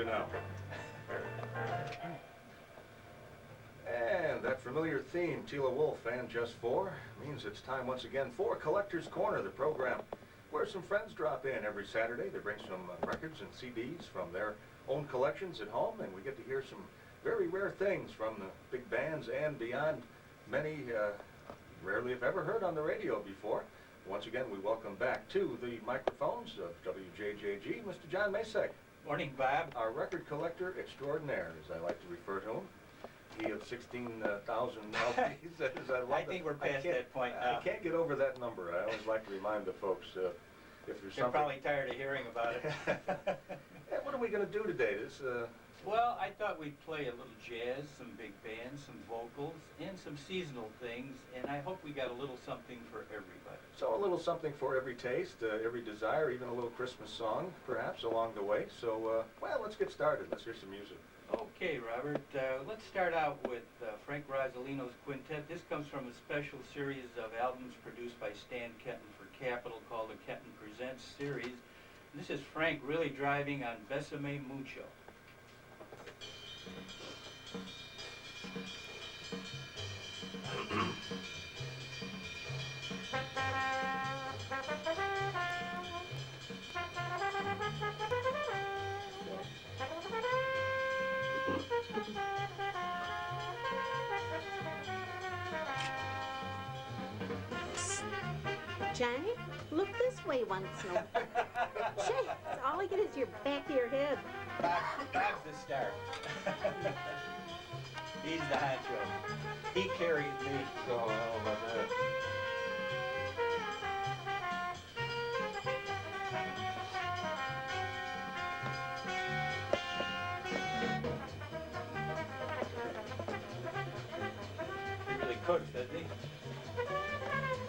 you now. And that familiar theme, Tila Wolf and Just Four, means it's time once again for Collector's Corner, the program where some friends drop in every Saturday. They bring some records and CDs from their own collections at home, and we get to hear some very rare things from the big bands and beyond, many rarely if ever heard on the radio before. Once again, we welcome back to the microphones of WJJG, Mr. John Macek. Morning, Bob. Our record collector extraordinaire, as I like to refer to him. He of 16,000 LPs. I think we're past that point now. I can't get over that number. I always like to remind the folks if there's something. You're probably tired of hearing about it. Hey, what are we going to do today? Well, I thought we'd play a little jazz, some big bands, some vocals, and some seasonal things, and I hope we got a little something for everybody. So a little something for every taste, every desire, even a little Christmas song, perhaps, along the way. So, well, let's get started. Let's hear some music. Okay, Robert. Let's start out with Frank Rosolino's quintet. This comes from a special series of albums produced by Stan Kenton for Capitol called the Kenton Presents series. This is Frank really driving on Besame Mucho. Johnny, look this way once in a while. Jeez, all I get is your back of your head. Bob's the star. He's the honcho. He carries me. Oh, how about that? He really cooks, doesn't he?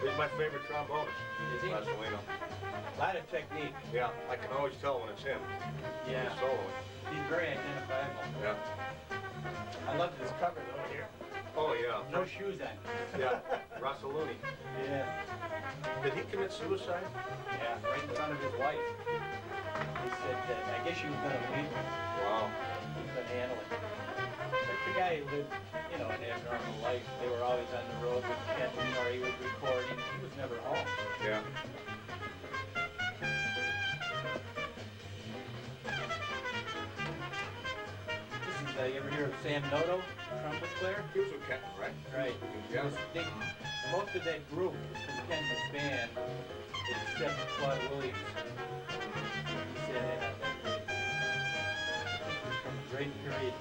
He's my favorite trombonist. Is he? Rosolino. A lot of technique. Yeah, I can always tell when it's him. Yeah. He's soloing. He's very identifiable. Yeah. I love this cover though here. Oh, yeah. No shoes on. Yeah, Rosolini. Yeah. Did he commit suicide? Yeah, right in front of his wife. He said that I guess she was going to leave him. Wow. He couldn't handle it. But the guy lived, you know, an abnormal life. They were always on the road with Kenton or he was recording. He was never home. Yeah. You ever hear of Sam Noto, trumpet player? He was with Kenton, right? Right. Yeah. Most of that group was from Kenton's band, except Claude Williams. He said that was from a great period.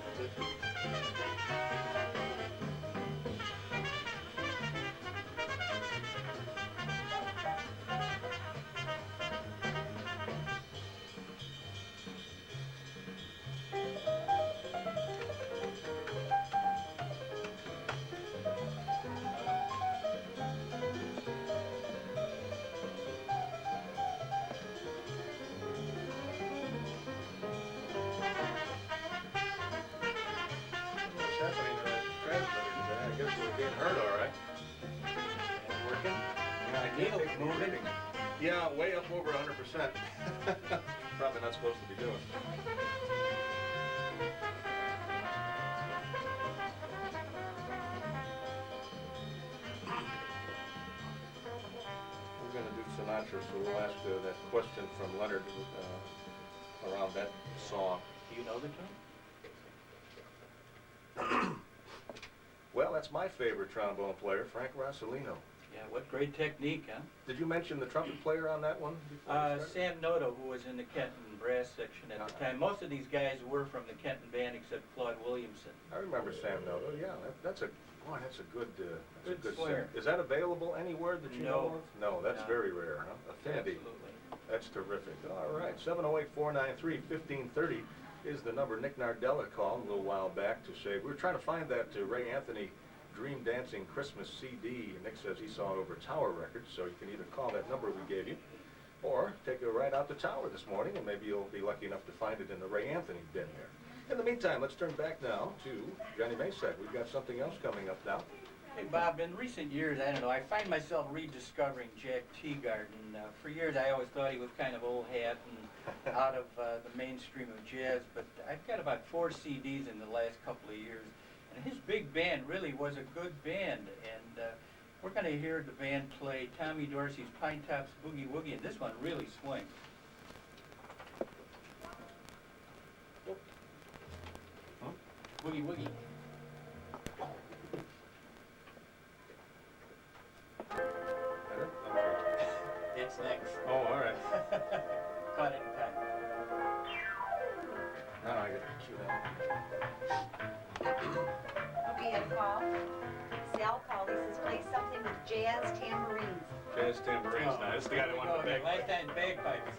Yeah, way up over 100%. Probably not supposed to be doing. We're going to do Sinatra, so we'll ask that question from Leonard around that song. Do you know the tune? Well, that's my favorite trombone player, Frank Rosolino. Yeah, what great technique, huh? Did you mention the trumpet player on that one? Sam Noto, who was in the Kenton brass section at the time. Most of these guys were from the Kenton band except Claude Williamson. I remember Sam Noto. Yeah, that's a good singer. Is that available anywhere that you know of? No, that's very rare, huh? Affinity. Absolutely. That's terrific. All right, 708-493-1530 is the number. Nick Nardella called a little while back to say we were trying to find that Ray Anthony Dream Dancing Christmas CD. Nick says he saw it over Tower Records, so you can either call that number we gave you or take a ride out to Tower this morning, and maybe you'll be lucky enough to find it in the Ray Anthony bin there. In the meantime, let's turn back now to Johnny Macek. We've got something else coming up now. Hey, Bob, in recent years, I don't know, I find myself rediscovering Jack Teagarden. For years, I always thought he was kind of old hat, and out of the mainstream of jazz, but I've got about 4 CDs in the last couple of years. And his big band really was a good band, and we're going to hear the band play Tommy Dorsey's Pine Tops Boogie Woogie, and this one really swings. Huh? Boogie Woogie. Better? Okay. It's next. Oh, all right. Caught it in time. Now I got to cue that. Okay, and Paul. Sal called. He says, play something with jazz tambourines. Jazz tambourines. Now, this is the guy that wanted the bagpipes. Last time bagpipes.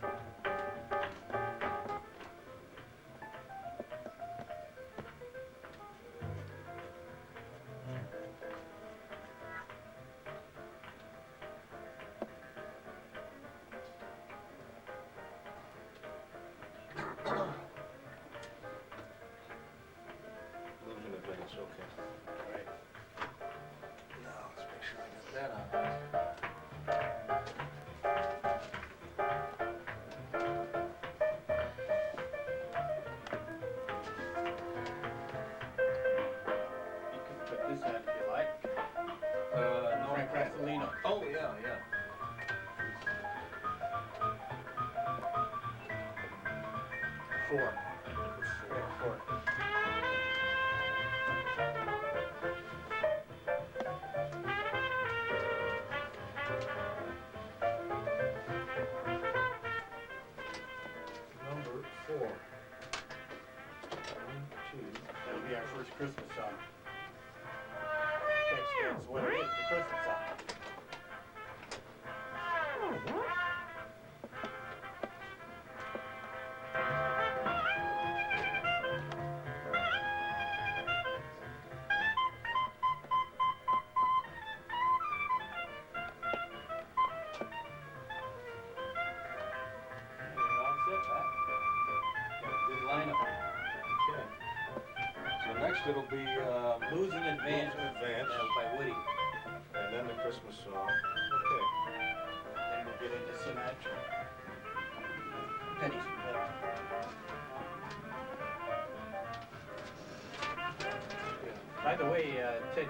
Blues in advance, okay. Right. Now, let's make sure I get that on. You can put this on if you like. No, Frank Rasolino. Oh, yeah, yeah. Four. Four. Number 4. 1, 2. That'll be our first Christmas song. That's what it is, the Christmas song. You're all set, Pat. Got a good lineup. Okay. So next it'll be Blues in Advance. Blues in Advance. By Woody. And then the Christmas song. Okay. Then we'll get into Sinatra. Pennies from Heaven. By the way, Ted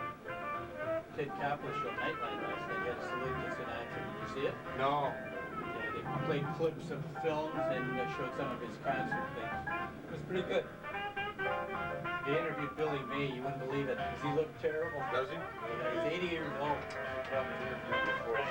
Koppel showed Nightline last night. He had a salute to Sinatra. Did you see it? No. Yeah, they played clips of films and showed some of his concert things. It was pretty good. They interviewed Billy May. You wouldn't believe it. Does he look terrible? Does he? Yeah, he's 80 years old. From the interview before.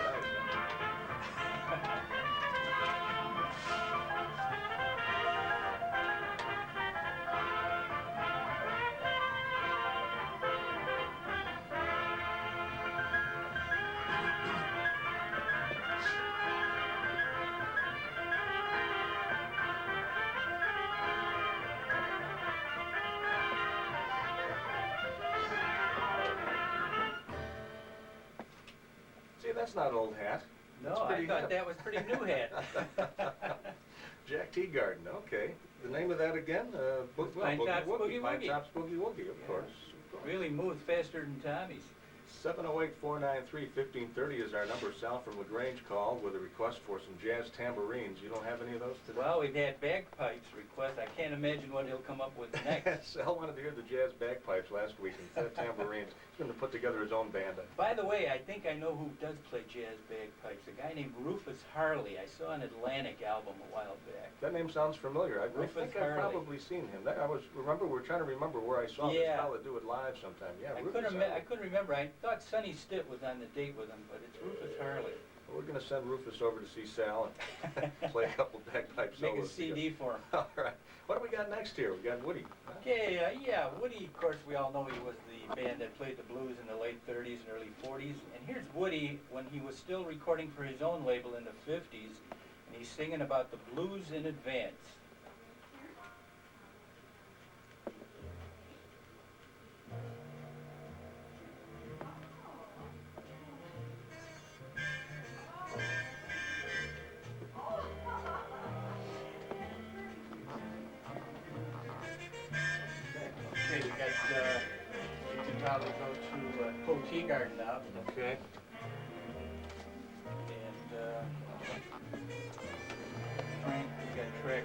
See, that's not old hat. No, That's I pretty thought good. that was pretty new hat. Jack Teagarden, okay. The name of that again? Pine Tops Boogie Pine Woogie. Tops Boogie Woogie, of Yeah. course. Really moves faster than Tommy's. 708-493-1530 is our number. Sal from LaGrange called with a request for some jazz tambourines. You don't have any of those today? Well, we've had bagpipes request. I can't imagine what he'll come up with next. Sal wanted to hear the jazz bagpipes last week instead of tambourines. He's going to put together his own band. By the way, I think I know who does play jazz bagpipes. A guy named Rufus Harley. I saw an Atlantic album a while back. That name sounds familiar. I Rufus think I've Harley. probably seen him. We're trying to remember where I saw this Yeah. fella do it live sometime. Yeah, I Rufus couldn't Harley. remember. I thought Sonny Stitt was on the date with him, but it's Rufus Harley. Well, we're going to send Rufus over to see Sal and play a couple bagpipe Make a solos together. CD for him. All right. What do we got next here? We got Woody. Okay, yeah, Woody, of course, we all know he was the band that played the blues in the late 30s and early 40s. And here's Woody when he was still recording for his own label in the 50s, and he's singing about the blues in advance. Okay, we got, you can probably go to Coe Teagarden now. Okay. And Frank, we got track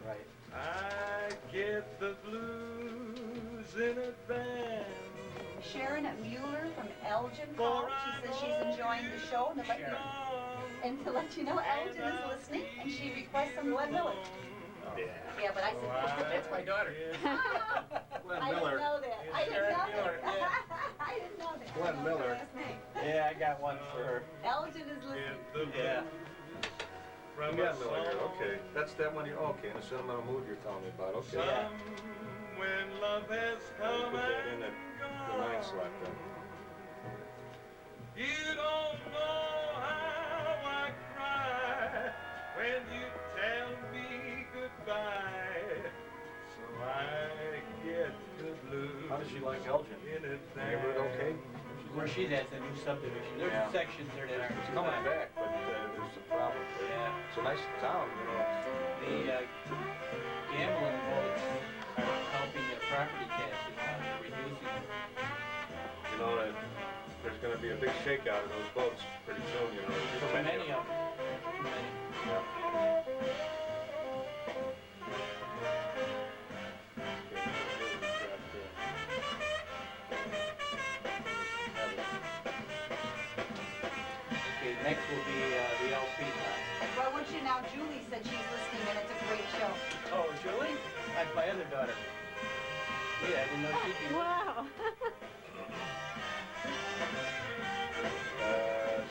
Right. I get the blues in advance. Sharon Mueller from Elgin called. She says she's enjoying the show and to let you know Elgin is listening and she requests some Glenn Miller. Yeah, but I said That's my daughter. Glenn I Miller. didn't know that. I didn't Sharon know Mueller, that. yeah. I didn't know that. Glenn I don't know Miller. her last name. Yeah, I got one for her. Elgin is listening. Yeah. You got Miller here, okay. That's that one, okay, in a sentimental mood you're telling me about, okay. Yeah. When love has I'll come put that in and at the 9 slot then. you don't know how I cry when you tell me goodbye. So I get the blues. How does she like Elgin? In advance. Neighborhood okay? Where she's at's a new subdivision. There's Yeah. sections there that aren't It's too coming bad. back, but there's some problems there. Yeah. It's a nice town, you know. The gambling votes are helping the property taxes now, they're reducing them. You know, there's gonna be a big shakeout of those boats pretty soon, you know. There's Too many of them. Too many. Yeah. Okay, next will be the LP time. Well, I want you to now, Julie said she's listening and it's a great show. Oh, Julie? That's my other daughter. Yeah, I didn't know she'd be. Wow.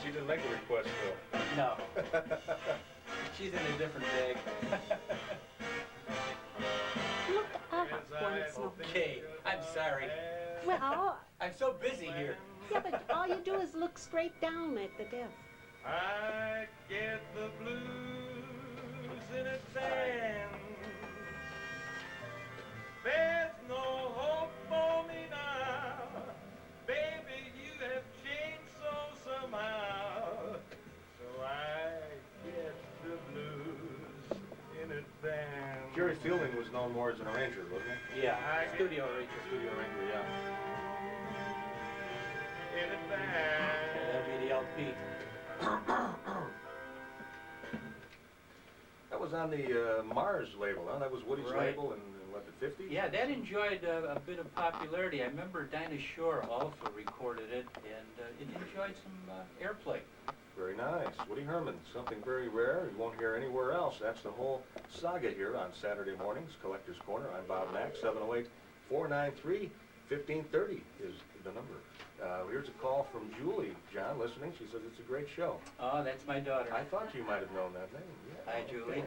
She didn't make a request though. No. She's in a different bag. Look up once in a Okay, I'm sorry. Well, I'm so busy here. yeah, but all you do is look straight down at the desk. I get the blues in advance. There's no hope for me now. Baby, you have changed so somehow. So I get the blues in advance. Jerry Fielding was known more as an arranger, wasn't he? Yeah, studio arranger. Studio arranger, yeah. In advance. That'll be the LP. That was on the Mars label, huh? That was Woody's Right. label in what, the 50s? Yeah, that enjoyed a bit of popularity. I remember Dinah Shore also recorded it, and it enjoyed some airplay. Very nice. Woody Herman, something very rare you won't hear anywhere else. That's the whole saga here on Saturday mornings, Collector's Corner. I'm Bob Mack, 708-493-1530 is the number. Here's a call from Julie, John, listening. She says it's a great show. Oh, that's my daughter. I thought you might have known that name. Yeah. Hi, Julie.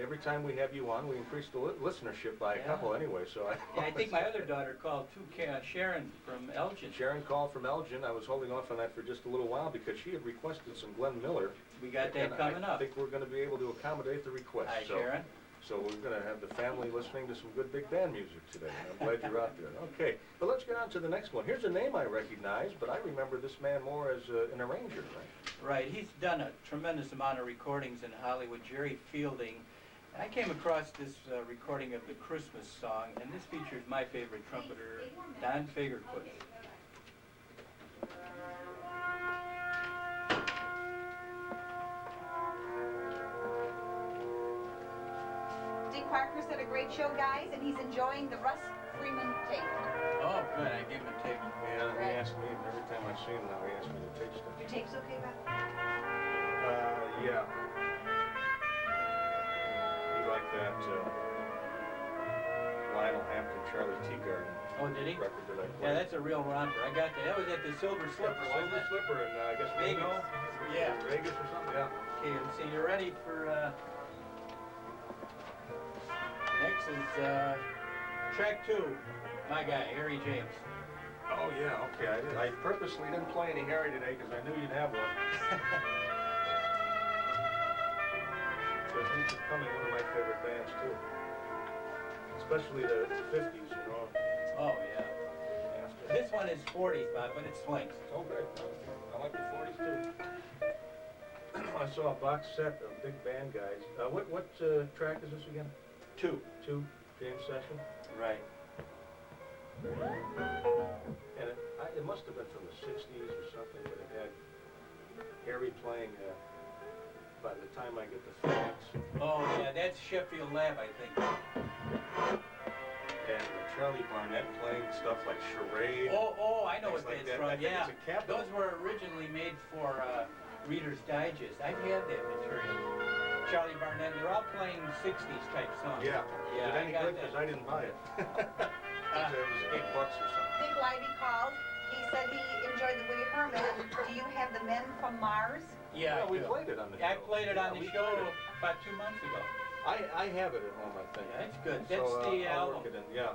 Every time we have you on, we increase the listenership by a Yeah. couple anyway, so Yeah, I think my other daughter called too, Sharon from Elgin. Sharon called from Elgin. I was holding off on that for just a little while because she had requested some Glenn Miller. We got that And coming I up. think we're going to be able to accommodate the request. Hi, so, Sharon. So we're going to have the family listening to some good big band music today. I'm glad you're out there. Okay, but let's get on to the next one. Here's a name I recognize, but I remember this man more as an arranger, right? Right, he's done a tremendous amount of recordings in Hollywood, Jerry Fielding. And I came across this recording of the Christmas song, and this features my favorite trumpeter, Don Fagerquist. Dick Parker said a great show, guys, and he's enjoying the Russ Freeman tape. Oh, good, I gave him a tape. Yeah, he Right. asked me, every time I see him now, he asks me to take stuff. Your tape's okay, Bob? Yeah. He liked that Lionel Hampton, Charlie Teagarden Oh, did he? record that I played. Yeah, that's a real romper. I got that. That was at the Silver Slipper, wasn't Silver it? Slipper in, I guess, Vegas. Reno? Yeah. Vegas or something, yeah. Okay, let's see, you ready for, next is, track 2. My guy, Harry James. Oh, yeah, okay. I purposely didn't play any Harry today because I knew you'd have one. Because he's becoming one of my favorite bands, too. Especially the 50s, you know. Oh, yeah. This one is 40s, Bob, but it swings. Oh, great. I like the 40s, too. I saw a box set of big band guys. What track is this again? 2. 2, James Session? Right. And it must have been from the 60s or something, but it had Harry playing by the time I get to Phoenix. Oh, yeah, that's Sheffield Lab, I think. And Charlie Barnett playing stuff like charade. Oh, I know Things what like that's that. from, I think yeah. it's a capital. Those were originally made for Reader's Digest. I've had that material. Charlie Barnett, they're all playing 60s type songs. Yeah. Yeah, Is it I any got good? that. Because I didn't buy it. It was $8 or something. Dick Lively called. He said he enjoyed the Woody Herman. Do you have the Men from Mars? Yeah, Well, we I do. played it on the show. I played it on Yeah, the we show played it. about 2 months ago. I have it at home, I think. Yeah, it's good. So, That's the I'll album. work it in. Yeah.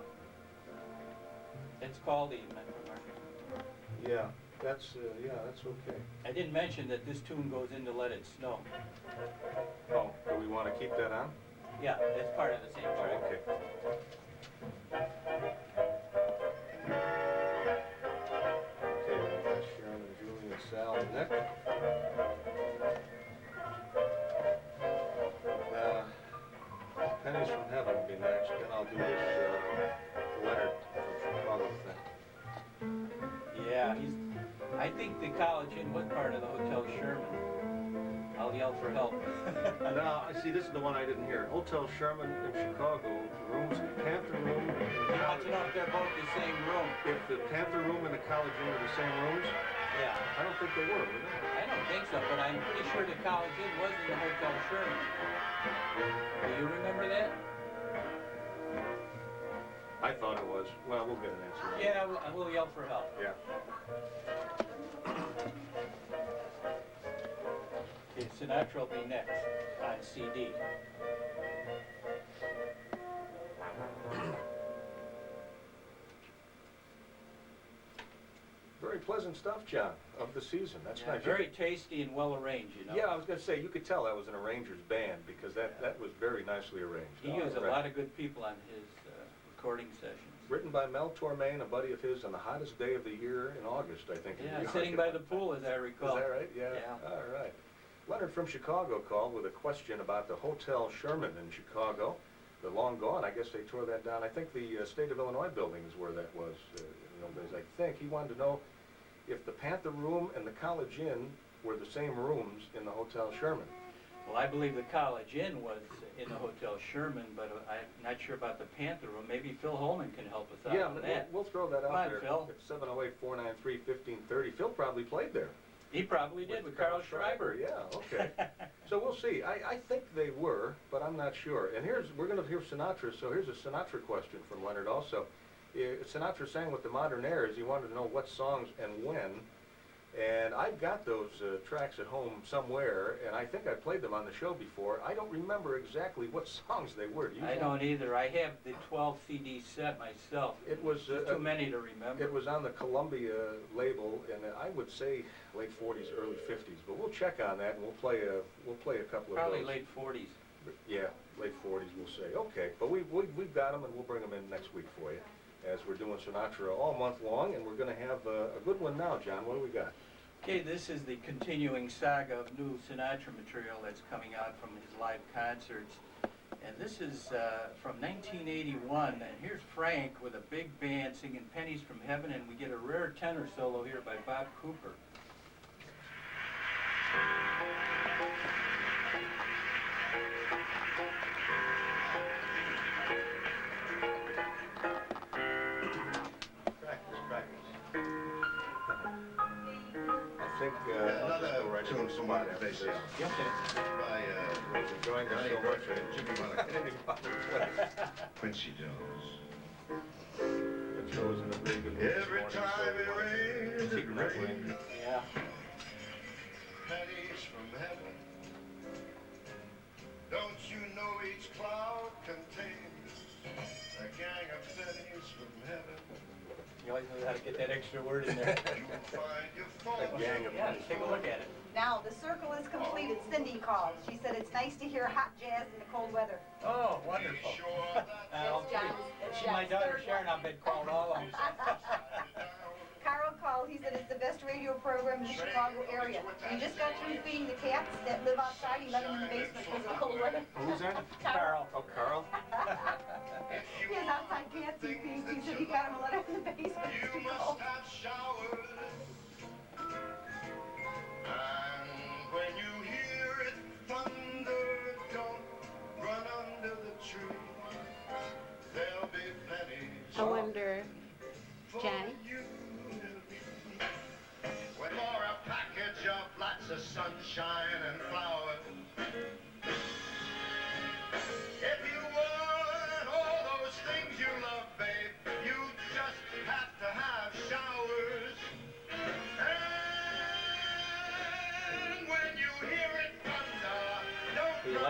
It's called the Men from Mars. Yeah. That's okay. I didn't mention that this tune goes into Let It Snow. Oh, do we want to keep that on? Yeah, that's part of the same Oh, track. okay. Okay, we've got Sharon and Julie and Sal and Nick. Pennies from Heaven will be next, then I'll do this Leonard from Chicago thing. Yeah, I think the College Inn was part of the Hotel Sherman. I'll yell for help. No, I see, this is the one I didn't hear. Hotel Sherman in Chicago, rooms, Panther Room. He wants to know if they're both the same room. If the Panther Room and the College Inn are the same rooms, Yeah, I don't think they were they? I don't think so, but I'm pretty sure the College Inn was in the Hotel Sherman. Do you remember that? I thought it was. Well, we'll get an answer. Yeah, we'll yell for help. Yeah. Okay, Sinatra will be next on CD. Very pleasant stuff, John, of the season. That's Yeah, nice. very tasty and well arranged, you know. Yeah, I was going to say, you could tell that was an arranger's band because that was very nicely arranged. He used a lot of good people on his recording sessions. Written by Mel Tormain, a buddy of his, on the hottest day of the year in August, I think. in New Yeah, York. sitting by the pool, as I recall. Is that right? Yeah. Yeah. All right. Leonard from Chicago called with a question about the Hotel Sherman in Chicago. They're long gone. I guess they tore that down. I think the State of Illinois building is where that was in the old days. I think he wanted to know if the Panther Room and the College Inn were the same rooms in the Hotel Sherman. Well, I believe the College Inn was in the Hotel Sherman, but I'm not sure about the Panther Room. Maybe Phil Holman can help us out Yeah, on that. we'll throw that Come out on, there. Phil. It's 708-493-1530. Phil probably played there. He probably did with Carl Schreiber. Yeah, okay. So we'll see. I think they were, but I'm not sure. And we're going to hear Sinatra, so here's a Sinatra question from Leonard also. Sinatra sang with the Modernaires. He wanted to know what songs and when. And I've got those tracks at home somewhere, and I think I played them on the show before. I don't remember exactly what songs they were. Do you I know? don't either. I have the 12 CD set myself. It was Too many to remember. It was on the Columbia label, and I would say late 40s, early 50s. But we'll check on that, and we'll play a couple Probably of those. late 40s. Yeah, late 40s, we'll say. Okay, but we've got them, and we'll bring them in next week for you, as we're doing Sinatra all month long, and we're going to have a good one now, John. What do we got? Okay, this is the continuing saga of new Sinatra material that's coming out from his live concerts. And this is from 1981, and here's Frank with a big band singing Pennies from Heaven, and we get a rare tenor solo here by Bob Cooper. I think I'll just go right into the spot after this. We've enjoyed this so much, I didn't even bother to play. Quincy Jones. The show's in a very good mood this Every morning, time so, it rains, keep it that way. rains. Yeah. Pennies from heaven. Don't you know each cloud contains a gang of pennies from heaven? You always know how to get that extra word in there. You'll find your A fortune. gang of Yeah, take a look at it. Now, the circle is completed. Cindy called. She said it's nice to hear hot jazz in the cold weather. Oh, Be wonderful. sure that I'll It's John's- pretty- it's She, my John's daughter third Sharon, one. I've been called all of them. Carl called. He said it's the best radio program in the Chicago area. We just got through feeding the cats that live outside. He let them in the basement because of the cold weather. Who's that? Carl. Oh, Carl? He has outside cats he feeds. He said he got him a letter in the basement. It's you too must cold. have showers. And when you hear it thunder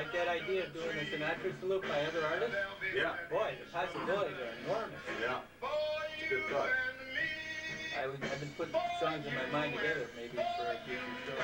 like that idea of doing a Sinatra salute by other artists? Yeah. Boy, the possibilities are enormous. Yeah. It's a good thought. I've been putting songs in my mind together, maybe for a future show.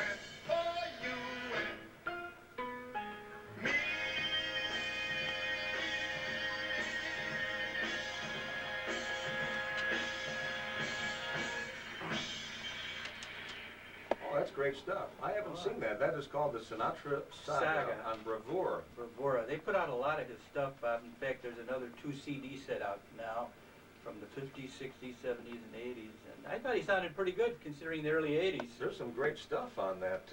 Oh, that's great stuff. I haven't seen that. That is called the Sinatra Saga on Bravura. Bravura. They put out a lot of his stuff, Bob. In fact, there's another 2 CD set out now from the 50s, 60s, 70s, and 80s. And I thought he sounded pretty good considering the early 80s. There's some great stuff on that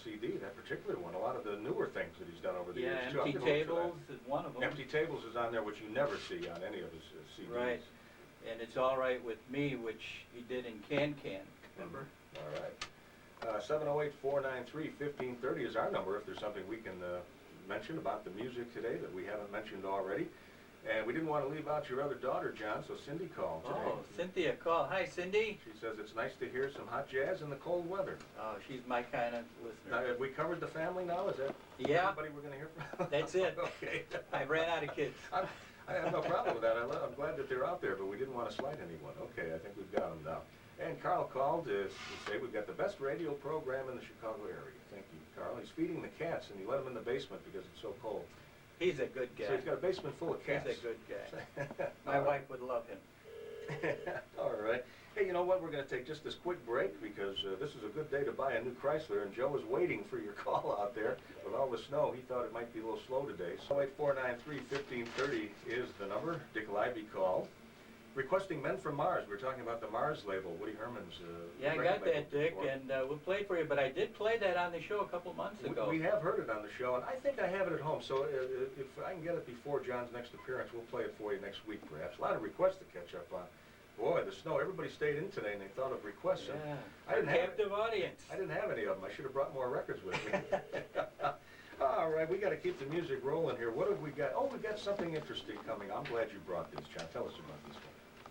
CD, that particular one. A lot of the newer things that he's done over the years, too. Empty Tables is one of them. Empty Tables is on there, which you never see on any of his CDs. Right. And It's All Right With Me, which he did in Can Can, remember? All right. 708-493-1530 is our number if there's something we can mention about the music today that we haven't mentioned already. And we didn't want to leave out your other daughter, John, so Cindy called today. Oh, Cynthia called. Hi, Cindy. She says it's nice to hear some hot jazz in the cold weather. Oh, she's my kind of listener. Now, have we covered the family now? Is that everybody we're going to hear from? That's it. Okay. I ran out of kids. I have no problem with that. I'm glad that they're out there, but we didn't want to slight anyone. Okay, I think we've got them now. And Carl called to say we've got the best radio program in the Chicago area. Thank you, Carl. He's feeding the cats, and he let them in the basement because it's so cold. He's a good guy. So he's got a basement full of cats. He's a good guy. My wife would love him. All right. Hey, you know what? We're going to take just this quick break because this is a good day to buy a new Chrysler, and Joe is waiting for your call out there. With all the snow, he thought it might be a little slow today. So 849-3-1530 is the number. Dick Libby called. Requesting Men from Mars. We're talking about the Mars label, Woody Herman's Yeah, I record got label that, Dick, before. and we'll play it for you. But I did play that on the show a couple months ago. We have heard it on the show, and I think I have it at home. So if I can get it before John's next appearance, we'll play it for you next week, perhaps. A lot of requests to catch up on. Boy, the snow. Everybody stayed in today, and they thought of requests. Yeah, I didn't have captive audience. I didn't have any of them. I should have brought more records with me. All right, we got to keep the music rolling here. What have we got? Oh, we got something interesting coming. I'm glad you brought this, John. Tell us about this one.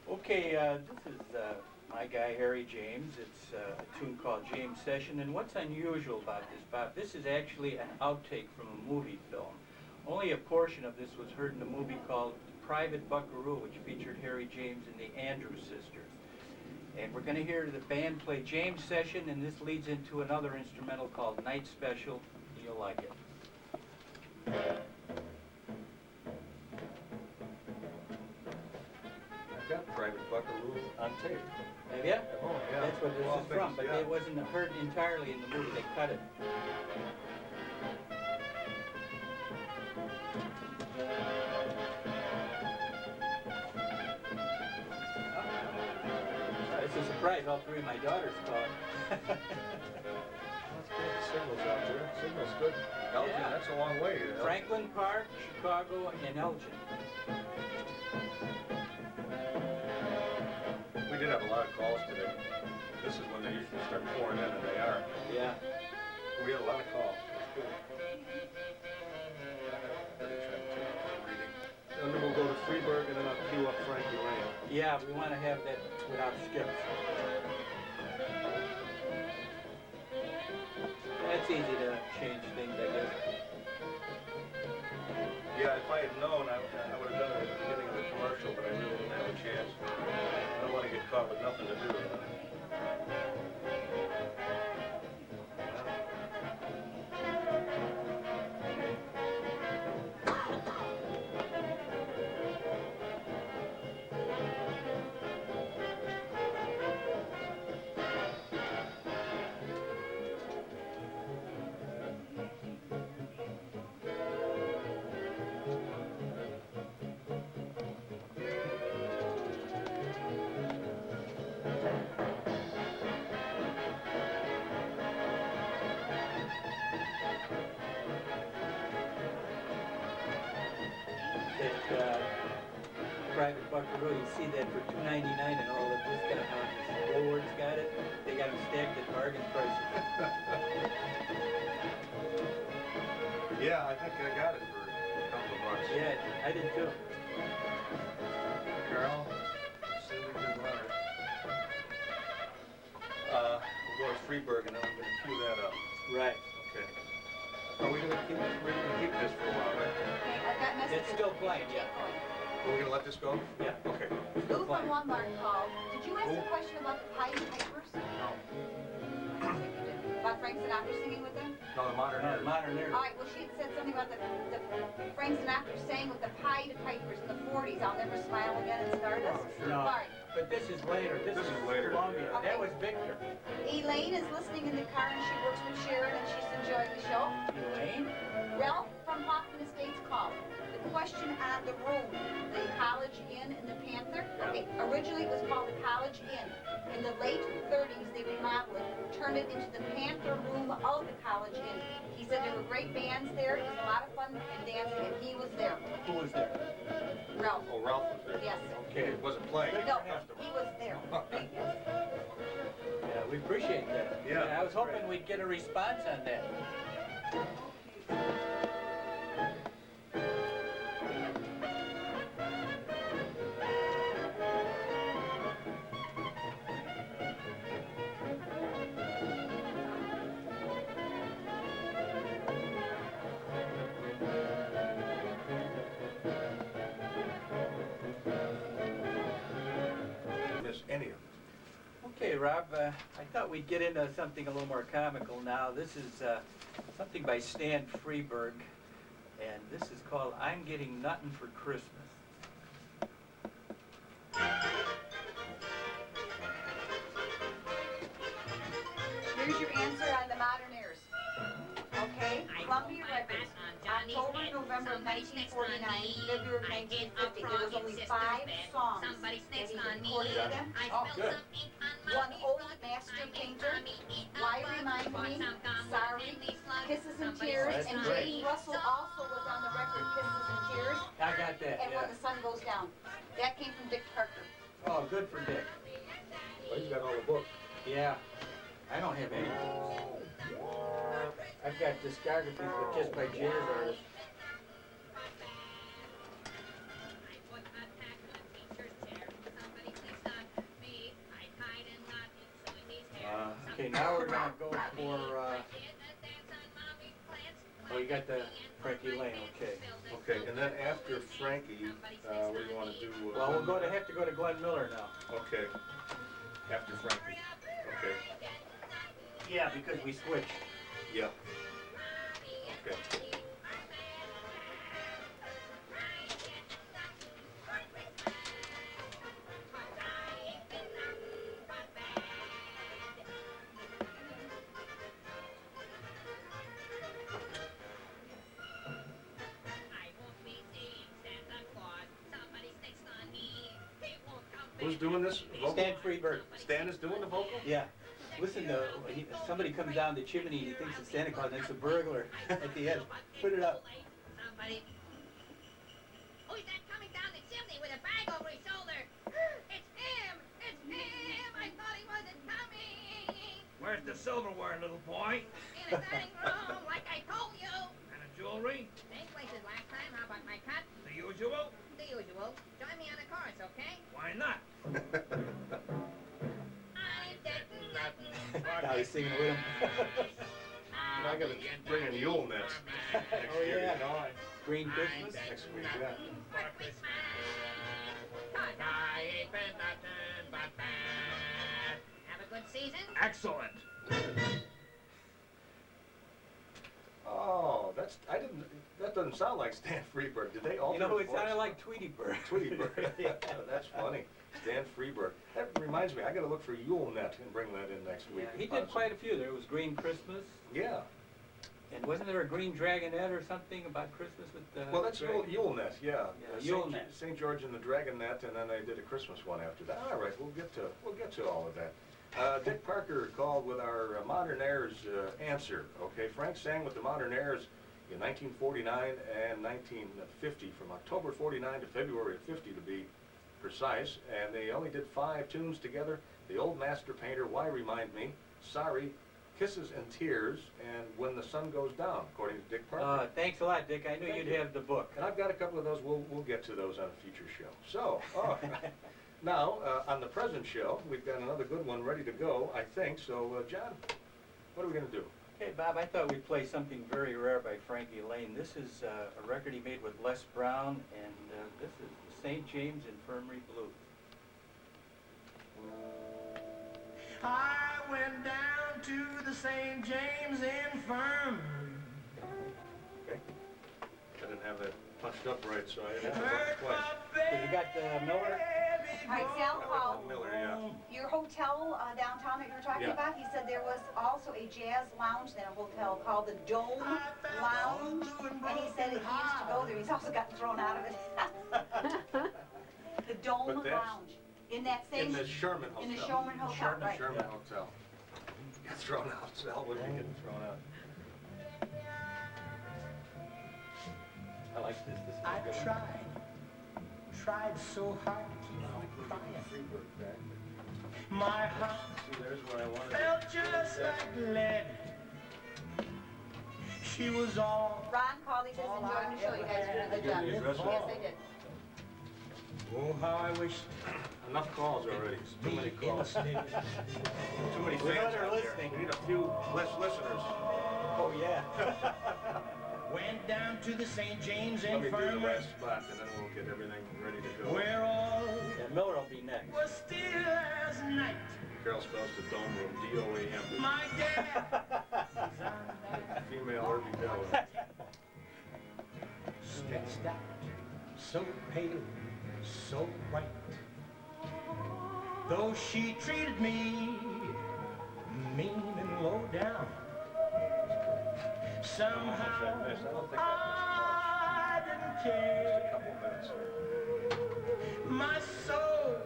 Okay, this is my guy, Harry James. It's a tune called James Session. And what's unusual about this, Bob, this is actually an outtake from a movie film. Only a portion of this was heard in a movie called Private Buckaroo, which featured Harry James and the Andrews Sisters. And we're going to hear the band play James Session, and this leads into another instrumental called Night Special. You'll like it. Got Private Buckaroo on tape. Have you? Oh, yeah. That's what this Well, is from, but yeah. it wasn't heard entirely in the movie. They cut it. It's a surprise. All three of my daughters called. That's good. The signal's out there. Signal's good. Elgin, Yeah. that's a long way. Franklin Park, Chicago, and Elgin. We did have a lot of calls today. This is when they usually start pouring in, and they are. Yeah. We had a lot of calls. That's good. And then we'll go to Freeburg, and then I'll queue up Frankie Lane. Yeah, we want to have that without skips. That's easy to change things, I guess. Yeah, if I had known, I would have done it at the beginning of the commercial, but I really didn't have a chance. I don't want to get caught with nothing to do. That Private Buckaroo, you see that for $2.99 and all the discount houses. Woolworth's got it. They got them stacked at bargain prices. Yeah, I think I got it for a couple of bucks. Yeah, I did too. Carol, Cindy, good runner. We'll go to Freeburg, and then I'm going to cue that up. Right. Okay. Are we gonna keep this for a while, right? Okay, I've got messages. It's still playing, yeah. Are we gonna let this go? Yeah. Okay. Lou from Walmart called. Did you ask a question about the Pied Pipers? No. I think you did. About Frank Sinatra singing with them? No, the modern era. Modern era. All right, well, she had said something about the Frank Sinatra sang with the Pied Pipers in the 40s. I'll Never Smile Again in Stardust. No, All right. but this is later. This is later. Columbia. Okay. That was Victor. Elaine is listening in the car and she works with Sharon and she's enjoying the show. Elaine? Ralph from Hoffman Estates called. The question on the room, the College Inn and the Panther. Okay, originally it was called the College Inn. In the late 30s, they remodeled it, turned it into the Panther room of the College Inn. He said there were great bands there. It was a lot of fun and dancing, and he was there. Who was there? Ralph. Oh, Ralph was there. Yes. Okay, it wasn't playing. No, he was there. Yes. Yeah, we appreciate that. Yeah. I was hoping we'd get a response on that. Miss any of them. Okay, Rob, I thought we'd get into something a little more comical now. This is something by Stan Freberg, and this is called I'm Getting Nuttin' for Christmas. Here's your answer on the modern airs. Okay, Columbia Records. October, November of 1949, February of 1950. There was only 5 songs that he recorded with them. Oh, good. One old master painter, Why Remind Me, Sorry, Kisses and Tears, That's and great. Jane Russell also was on the record, Kisses and Tears, I got that, and When yeah. the Sun Goes Down. That came from Dick Parker. Oh, good for Dick. Well, he's got all the books. Yeah, I don't have any. I've got discographies, but just by jazz artists. Okay, now we're gonna go for, oh, you got the Frankie Lane, okay. Okay, and then after Frankie, what do you want to do? Well, have to go to Glenn Miller now. Okay. After Frankie. Okay. Yeah, because we switched. Yeah. Okay. Who's doing this vocal? Stan Freberg. Stan is doing the vocal? Yeah. Listen, somebody comes down the chimney and he thinks it's Santa Claus and it's a burglar at the end. Put it up. Somebody. Who's that coming down the chimney with a bag over his shoulder? It's him! It's him! I thought he wasn't coming! Where's the silverware, little boy? In a dining room, like I told you! And the jewelry? Same place as last time. How about my cut? The usual? The usual. Join me on the chorus, okay? Why not? I'm getting nothing. Now he's singing with him. And I gotta bring in Yule nets next Oh, year. yeah. You know, Green Christmas. next week, yeah. For Christmas. I ain't been nothing but bad. Have a good season. Excellent. Oh, that doesn't sound like Stan Freberg. Did they alter You know, the it sounded voice? like Tweety Bird. Tweety Bird. Yeah, that's funny. Stan Freberg. That reminds me, I gotta look for Yule net and bring that in next week. He did quite a few. There was Green Christmas, Yeah. and wasn't there a Green Dragonette or something about Christmas with Well, that's dragon? Yule net, yeah. Yeah, Yule net. St. George and the Dragon net, and then they did a Christmas one after that. All right, we'll get to all of that. Dick Parker called with our Modern Airs answer. Okay, Frank sang with the Modern Airs in 1949 and 1950, from October 49 to February of 50 to be precise, and they only did 5 tunes together. The Old Master Painter, Why Remind Me, Sorry, Kisses and Tears, and When the Sun Goes Down, according to Dick Parker. Thanks a lot, Dick. I knew Thank you'd you. have the book. And I've got a couple of those. We'll get to those on a future show. So, now, on the present show, we've got another good one ready to go, I think. So, John, what are we going to do? Okay, Bob, I thought we'd play something very rare by Frankie Lane. This is a record he made with Les Brown, and this is the St. James Infirmary Blues. I went down to the St. James Infirmary. Okay. I didn't have that punched up right, so I didn't have to Heard look twice. my So you got Miller? All right, Sal, Miller, yeah. your hotel downtown that you were talking Yeah. about, he said there was also a jazz lounge in a hotel called the Dome Lounge, and he said that he used to go there. He's also gotten thrown out of it. The Dome But that's- Lounge, in that same... In the Sherman Hotel. In the Sherman Hotel, right. Sherman Hotel. Got thrown out. Sal would be getting thrown out. I like this. This is I a good one. tried so hard to keep from crying. My heart See, there's what I wanted. felt just like lead. She was all, Ron called, he says, enjoying the show. You guys are doing a good job. Did you address it? Yes, I did. oh, how I wish Enough calls already. Too many me calls. instead. Too many We know fans they're out there. listening. We need a few less listeners. Oh, yeah. Went down to the St. James Let me do the Infirmary, last spot, and then we'll get everything ready to go. where all Yeah, Miller will be next. was still as night. Carol spells the dome room, D-O-A-M. My dad was on Female Irby Della. stretched out, so pale, so white. Though she treated me mean and low down, somehow I missed. I don't think I didn't Just a care. couple minutes. My soul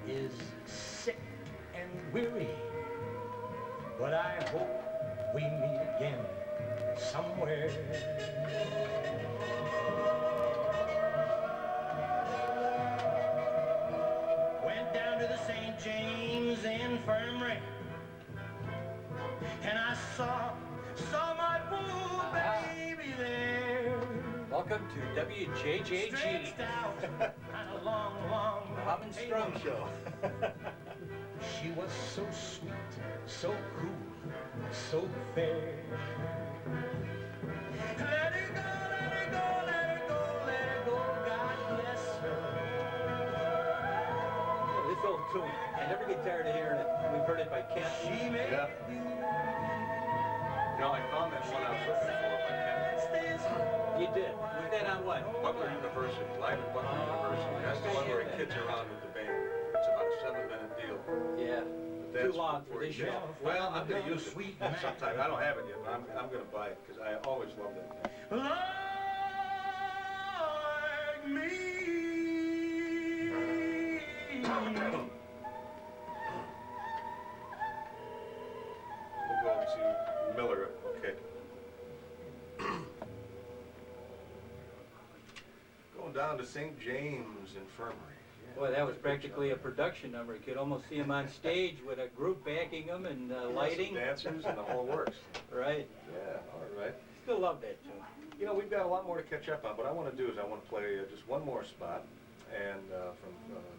is sick and weary, but I hope we meet again somewhere. Went down to the St. James Infirmary, and I saw my poor baby there. Welcome to WJJG, Stretched out on a long, long Bob and Strum Show. She was so sweet, so cool, so fair. Let her go, let her go, let her go, let her go, God bless her. This old tune, I never get tired of hearing it. We've heard it by Kent. She made Yeah. You know, I found that one I was looking for by Ken. You did. Was that on what? Butler University, live at Butler University. That's the one where he kids around with the band. It's about a 7-minute deal. Yeah. That's Too long for before this he show. gets- Well, I'm gonna use it sometime. I don't have it yet, but I'm gonna buy it, because I always love that thing. like me. We'll go to Miller, okay. Going down to St. James Infirmary. Yeah. Boy, that was practically a production number. You could almost see him on stage with a group backing him and lighting. Some dancers and the whole works. Right. Yeah, all right. Still love that tune. You know, we've got a lot more to catch up on. What I want to do is I want to play just one more spot. And from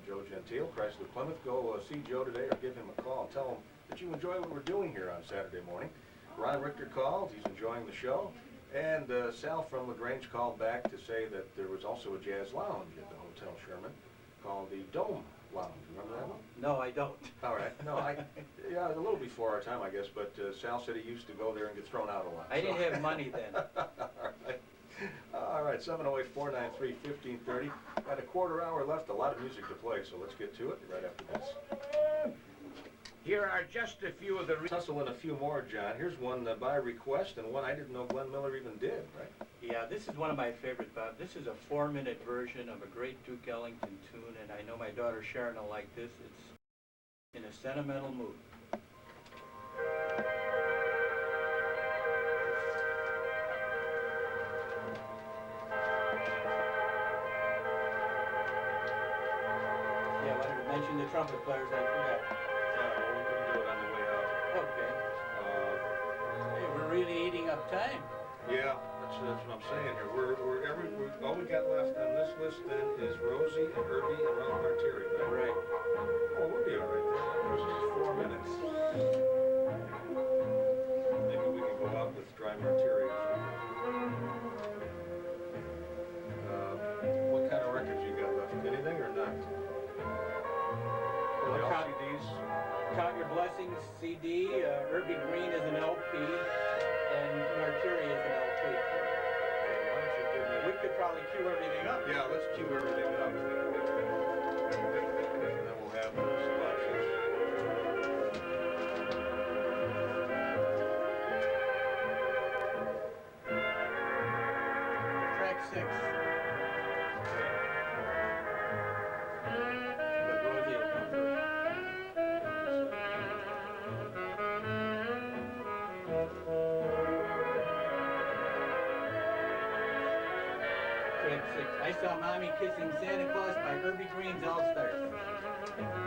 Joe Gentile, Chrysler Plymouth, go see Joe today or give him a call and tell him that you enjoy what we're doing here on Saturday morning. Ron Richter called. He's enjoying the show. And Sal from LaGrange called back to say that there was also a jazz lounge at the Hotel Sherman called the Dome Lounge. Remember that one? No, I don't. All right. No, yeah, a little before our time, I guess, but Sal said he used to go there and get thrown out a lot. I didn't have money then. All right, 708-493-1530. Got a quarter hour left, a lot of music to play, so let's get to it right after this. Here are just a few of the... Tussle in a few more, John. Here's one by request and one I didn't know Glenn Miller even did, right? Yeah, this is one of my favorite, Bob. This is a 4-minute version of a great Duke Ellington tune, and I know my daughter Sharon will like this. It's in a sentimental mood. Yeah, I wanted to mention the trumpet players. I forgot. We can do it on the way out. Okay. Hey, we're really eating up time. Yeah, that's what I'm saying here. All we got left on this list then is Rosie and Herbie and Ron Martiri. Right. Oh, we'll be all right there. That was just 4 minutes. Maybe we dry martiri. What kind of records you got left? Anything or not? The Well, LCDs? Count Your Blessings CD, Herbie Green is an LP, and Martiri is an LP. Why don't you give me... We could probably cue everything up. Yeah, let's cue everything up. And then we'll have the selections. Track 6. But Rosie will come first. Track 6. I Saw Mommy Kissing Santa Claus by Herbie Green's All-Stars.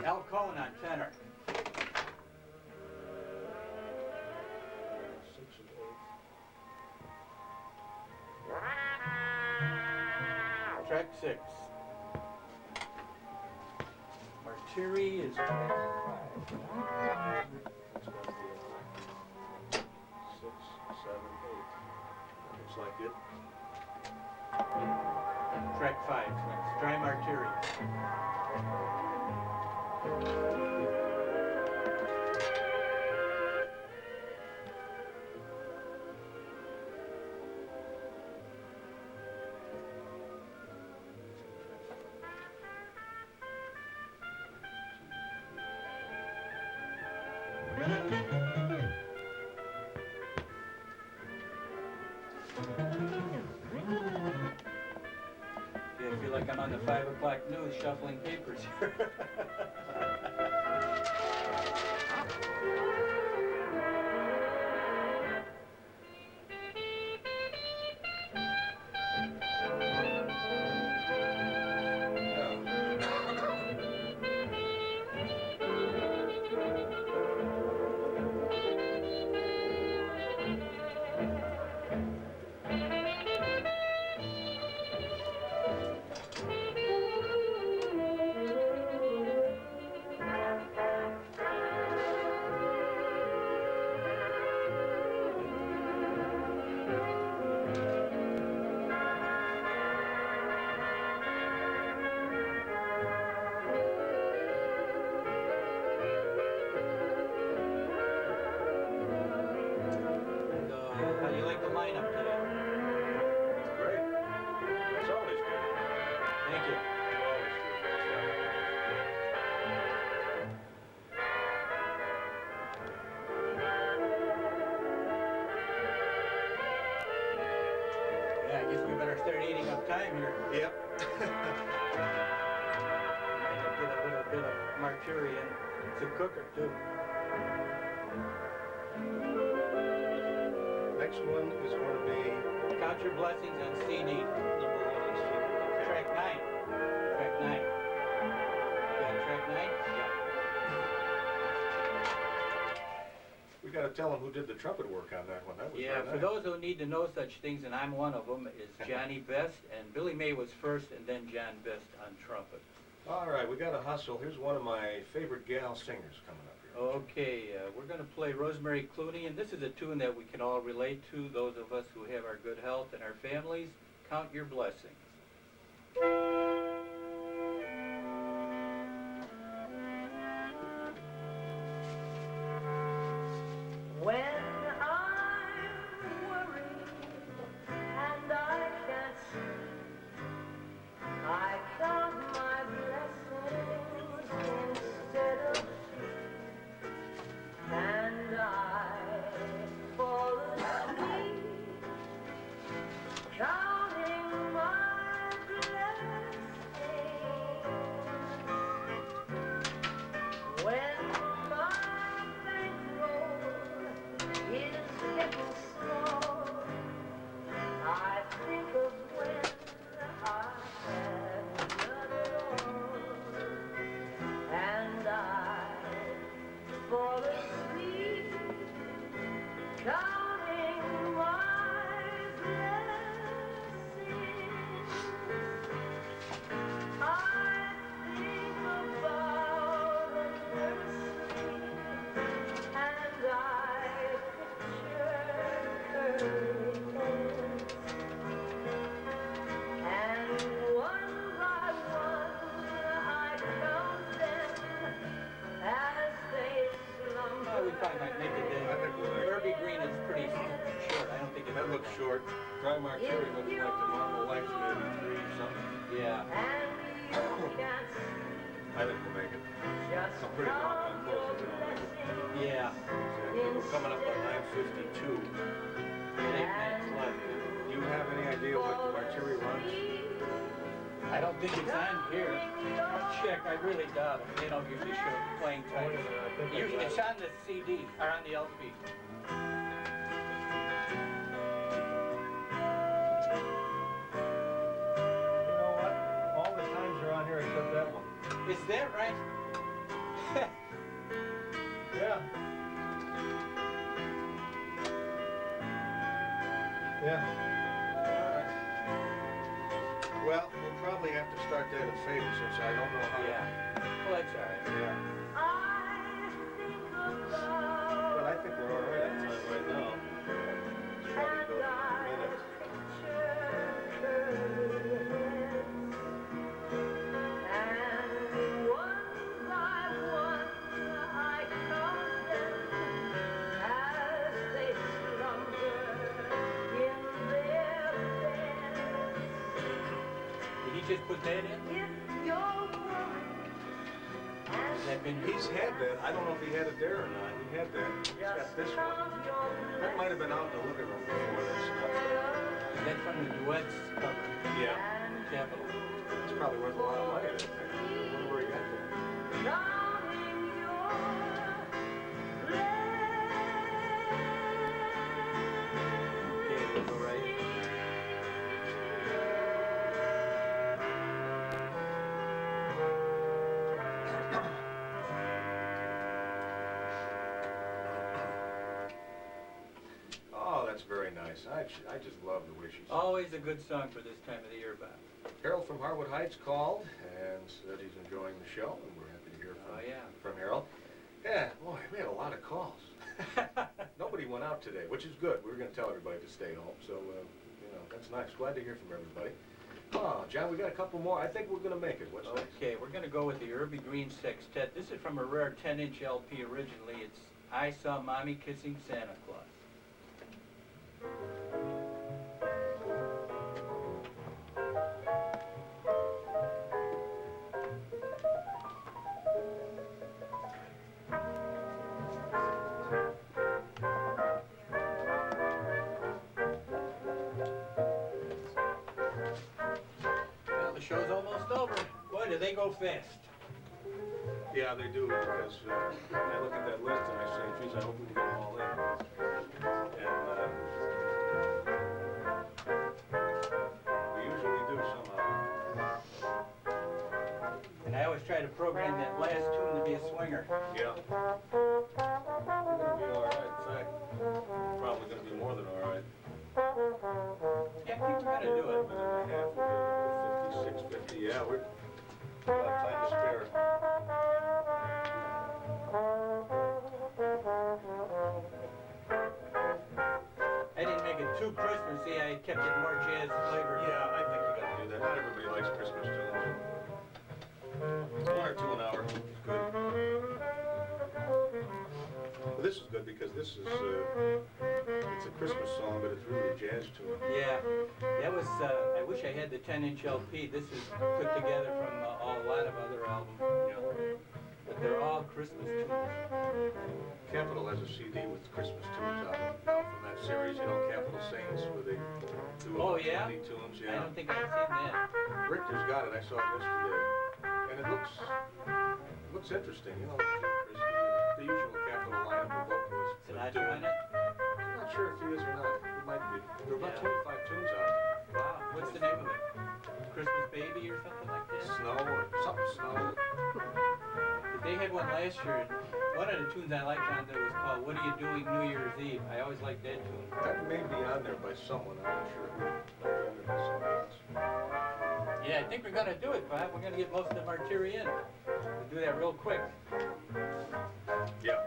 Al Cohn on tenor. 6 and 8. Track 6. Martiri is track 5. That's got the 6, 7, 8. Looks like it. Track 5. It's Dry Martiri. I feel like I'm on the 5 o'clock news shuffling papers here. How do you like the lineup today? Great. It's always good. Thank you. You always do a great job. Yeah, I guess we better start eating up time here. Yep. Might get a little bit of Martiri in. It's a cooker, too. Next one is going to be... Count Your Blessings on CD. Number 1 on CD. Track 9. Track 9. You got track 9? Yeah. We got to tell them who did the trumpet work on that one. That was Yeah, very for nice. those who need to know such things, and I'm one of them, is Johnny Best, and Billy May was first, and then John Best on trumpet. All right, we got to hustle. Here's one of my favorite gal singers coming up here. Okay, we're going to play Rosemary Clooney, and this is a tune that we can all relate to, those of us who have our good health and our families. Count Your Blessings. When I'm worried and I can't sleep, I count my blessings instead of sheep, and I fall asleep counting my blessings. Dry Martiri looks like the normal length, maybe 3 something. Yeah. I think we'll make it. I'm pretty doggone close if we don't make it. Yeah. So we're coming up on 9:52. 8 minutes left. Do you have any idea what the Martiri runs? I don't think it's on here. I'll check. I really doubt it. They don't usually show playing time. Usually it's on the CD or on the LP. You know what? All the times are on here except that one. Is that right? Yeah. Yeah. Well, we'll probably have to start that at fade since I don't know how to. Yeah. Well, that's all right. Yeah. But I think we're all right on time right now. It's probably about a minute. Did he just put that in? Has that been He's had that. I don't know if he had it there or not. He had that. He's got this one. That might have been out in the living room before this. Is that from the duets cover? Yeah. Capitol. It's probably worth a lot of money, I think. I wonder where he got that. Okay, we'll go right. Oh, that's very nice. I just love the way she sings. Always a good song for this time of the year, Bob. Harold from Harwood Heights called and said he's enjoying the show, and we're happy to hear Oh, yeah. from Harold. Yeah, boy, we had a lot of calls. Nobody went out today, which is good. We were going to tell everybody to stay home, so, that's nice. Glad to hear from everybody. Oh, John, we got a couple more. I think we're going to make it. What's next? Okay, we're going to go with the Irby Green Sextet. This is from a rare 10-inch LP originally. It's I Saw Mommy Kissing Santa Claus. Well, the show's almost over. Boy, do they go fast. Yeah, they do, because I look at that list and I say, geez, I hope we can get them all in. And we usually do somehow. And I always try to program that last tune to be a swinger. Yeah. We're gonna be all right. In fact, probably gonna be more than all right. Yeah, I think we're going to do it. A minute and a half, we're 56, 50. Yeah, we're got time to spare. I didn't make it too Christmassy. I kept it more jazz flavor. Yeah, I think you gotta do that. Not everybody likes Christmas tunes. 1 or 2 an hour is good. But this is good because this is, it's a Christmas song, but it's really a jazz tune. Yeah, that was, I wish I had the 10-inch LP. This is put together from a lot of other albums. But they're all Christmas tunes. Capitol has a CD with Christmas tunes on it now from that series, Capitol Saints, where they do Oh, about yeah? 20 tunes. I don't think I've seen that. Richter's got it. I saw it yesterday, and it looks interesting. The usual Capitol lineup of vocalists. Sinatra in it? I'm not sure if he is or not. He might be. There are about Yeah. 25 tunes on it. Wow, what's the name of it? Christmas Baby or something like that? Snow or something snow. They had one last year. One of the tunes I liked on there was called What Are You Doing New Year's Eve? I always liked that tune. That may be on there by someone. I'm not sure. Might be on there by somebody else. Yeah, I think we're going to do it, Bob. We're going to get most of the Martiri in. We'll do that real quick. Yeah.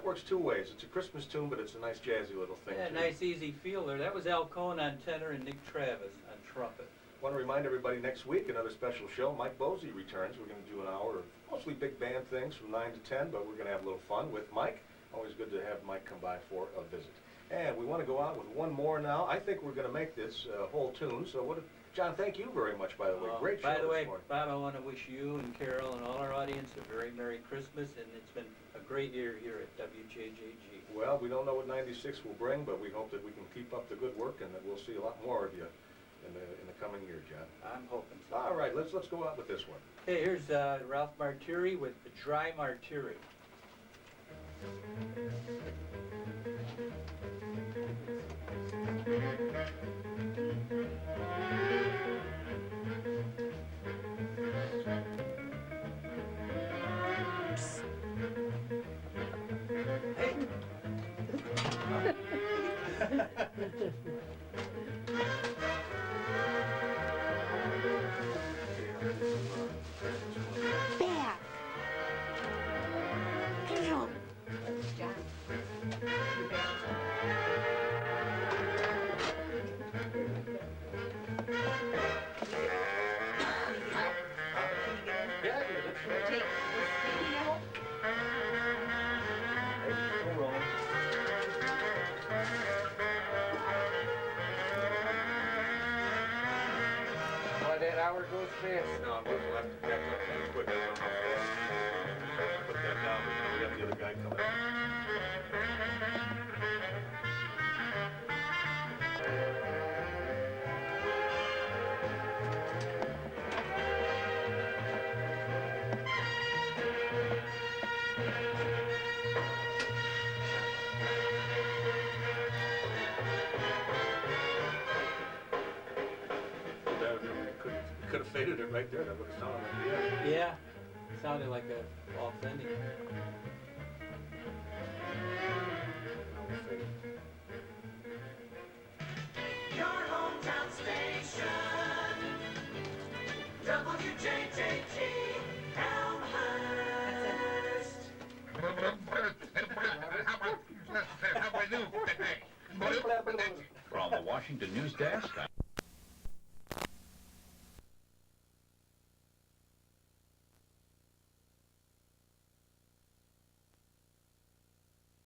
That works two ways. It's a Christmas tune, but it's a nice jazzy little thing, Yeah, too. nice easy feel there. That was Al Cohn on tenor and Nick Travis on trumpet. Want to remind everybody next week, another special show. Mike Bosey returns. We're going to do an hour of mostly big band things from 9 to 10, but we're going to have a little fun with Mike. Always good to have Mike come by for a visit. And we want to go out with one more now. I think we're going to make this whole tune. So John, thank you very much, by the way. Great show By the way, this morning. Bob, I want to wish you and Carol and all our audience a very Merry Christmas, and it's been a great year here at WJJG. Well, we don't know what 96 will bring, but we hope that we can keep up the good work and that we'll see a lot more of you in the coming year, John. I'm hoping so. All right, let's go out with this one. Hey, here's Ralph Martiri with the Dry Martiri. Back. Control. John. Yeah, Take this video. Boy, that hour goes fast. No, we'll have to catch up pretty quick. I don't know how fast. Put that down, but we have the other guy coming in. Could have faded it right there. That would have sounded like the end. Yeah, sounded like a false ending. Your hometown station, WJJG, Elmhurst. From the Washington News Desk,